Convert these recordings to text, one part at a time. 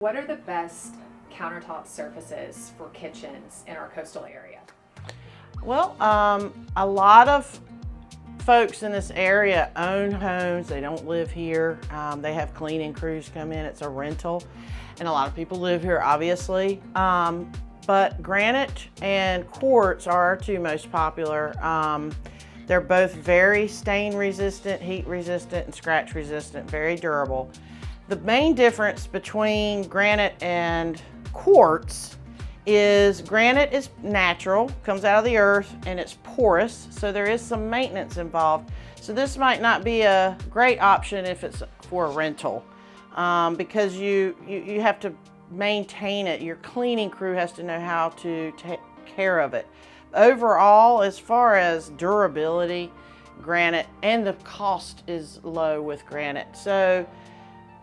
What are the best countertop surfaces for kitchens in our coastal area? Well, a lot of folks in this area own homes. They don't live here. They have cleaning crews come in. It's a rental, and a lot of people live here, obviously. But granite and quartz are our two most popular. They're both very stain resistant, heat resistant, and scratch resistant, very durable. The main difference between granite and quartz is granite is natural, comes out of the earth, and it's porous, so there is some maintenance involved. So this might not be a great option if it's for a rental, because you have to maintain it. Your cleaning crew has to know how to take care of it. Overall, as far as durability, granite, and the cost is low with granite. So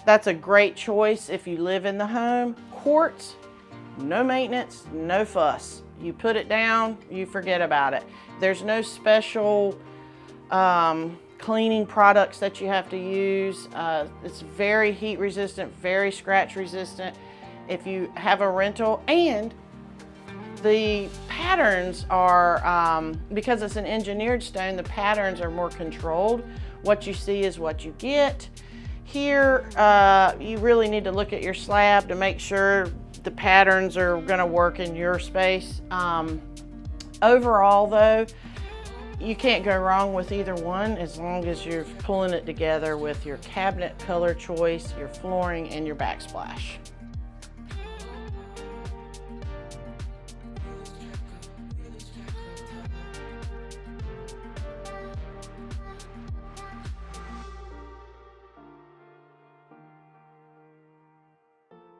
that's a great choice if you live in the home. Quartz, no maintenance, no fuss. You put it down, you forget about it. There's no special cleaning products that you have to use. It's very heat resistant, very scratch resistant if you have a rental. And the patterns are, because it's an engineered stone, the patterns are more controlled. What you see is what you get. Here, you really need to look at your slab to make sure the patterns are going to work in your space. Overall though, you can't go wrong with either one as long as you're pulling it together with your cabinet color choice, your flooring, and your backsplash.